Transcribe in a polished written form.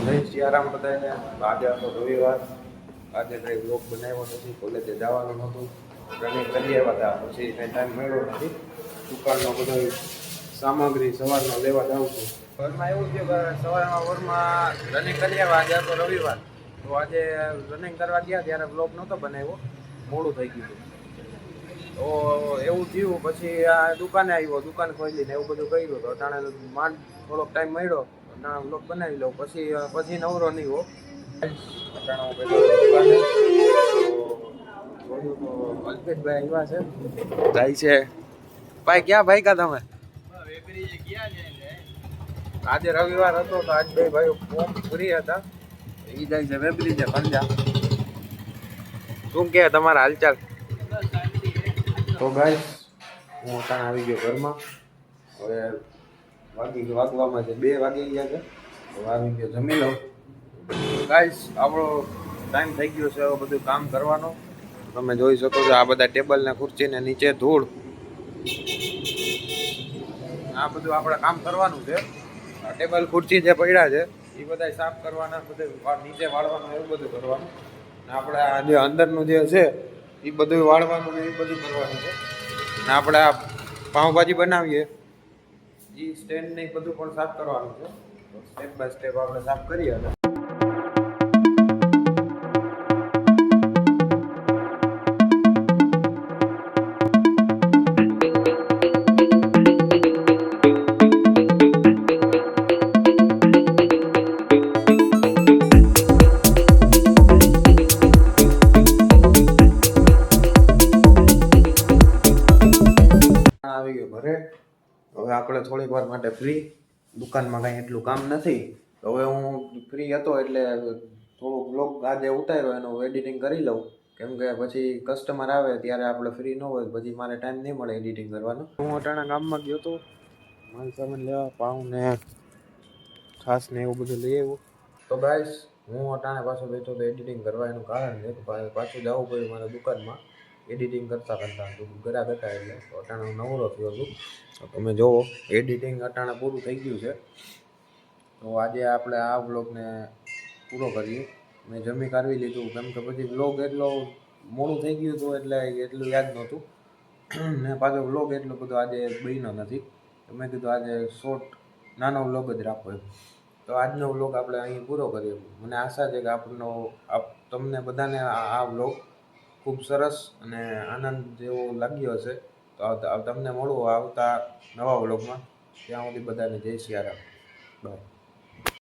જય સિયારામ બધાને. આજે હતો રવિવાર, આજે કંઈ બ્લોગ બનાવ્યો નથી, કોલેજે જવાનું નહોતું, રનિંગ કરી આવ્યા હતા, પછી કંઈ ટાઈમ મળ્યો નથી. દુકાનનો બધો સામગ્રી સવારનો લેવા જાઉં છું. ઘરમાં એવું છે કે સવારમાં રનિંગ કરી આવ્યા, આજે હતો રવિવાર, તો આજે રનિંગ કરવા ગયા ત્યારે બ્લોગ નહોતો બનાવ્યો, મોડું થઈ ગયું. તો એવું થયું, પછી આ દુકાને આવ્યો, દુકાન ખોલીને એવું બધું કર્યું. તો અટાણે માંડ થોડોક ટાઈમ મળ્યો, અટાણે બ્લોગ બનાવી લઉં, પછી નવરો નહીં હો. અટાણે હું બેઠો દુકાને, તો અલ્પેશભાઈ આવ્યા છે, જાય છે. ભાઈ ક્યાં ભાઈ કા તમે? આજે રવિવાર હતો તો આજ બે ભાઈઓ ફોર્મ ફ્રી હતા, એ જાય છે વેબરી છે પંજા. શું કે તમારા હાલચાલ? તો ગાઈસ હું અટાણે આવી ગયો ઘરમાં. હવે વાગવામાં છે 2 વાગી ગયા છે. હવે આવી ગયો જમી લઉં. ગાઈસ આપણો ટાઈમ થઈ ગયો છે હવે બધું કામ કરવાનો. તમે જોઈ શકો છો આ બધા ટેબલ ને ખુરશી ને નીચે ધૂળ, આ બધું આપણે કામ કરવાનું છે. આ ટેબલ ખુરશી જે પડ્યા છે એ બધા સાફ કરવાના, બધું નીચે વાળવાનું, એવું બધું કરવાનું. આપણે આ જે અંદરનું જે છે એ બધું વાળવાનું ને એ બધું કરવાનું છે. ને આપણે આ પાઉંભાજી બનાવીએ એ સ્ટેન્ડ ને બધું પણ સાફ કરવાનું છે. તો સ્ટેપ બાય સ્ટેપ આપણે સાફ કરીએ. આવી ગયો ઘરે. હવે આપણે થોડીક વાર માટે ફ્રી, દુકાનમાં કાંઈ એટલું કામ નથી. હવે હું ફ્રી હતો એટલે થોડુંક બ્લોગ આજે ઉતાર્યો, એનું એડિટિંગ કરી લઉં, કેમ કે પછી કસ્ટમર આવે ત્યારે આપણે ફ્રી ન હોય, પછી મારે ટાઈમ નહીં મળે એડિટિંગ કરવાનો. હું અટાણા ગામમાં ગયો હતો માલ સામાન લેવા, પાઉં ને છાસ ને એવું બધું લઈ આવ્યું. તો ગાઈસ હું અટાણે પાછો બેઠો તો એડિટિંગ કરવા. એનું કારણ છે પાછું જવું પડ્યું મારા દુકાનમાં એડિટિંગ કરતાં ગ્રાહક હતા, એટલે અટાણે હું નવરો થયો છું. તો તમે જુઓ એડિટિંગ અટાણે પૂરું થઈ ગયું છે. તો આજે આપણે આ વ્લોગને પૂરો કરીએ. મેં જમી કાઢવી લીધું, કેમ કે પછી વ્લોગ એટલો મોડું થઈ ગયું હતું એટલે એટલું યાદ નહોતું, ને પાછો વ્લોગ એટલો બધો આજે બન્યો નથી. તો મેં કીધું આજે શોર્ટ નાનો વ્લોગ જ રાખો એમ. તો આજનો વ્લોગ આપણે અહીં પૂરો કરીએ. મને આશા છે કે તમને બધાને આ વ્લોગ ખૂબ સરસ અને આનંદ જેવો લાગ્યો હશે. તો તમને મળું આવતા નવા વ્લોગમાં. ત્યાં સુધી બધાને જય સિયારામ. બાય.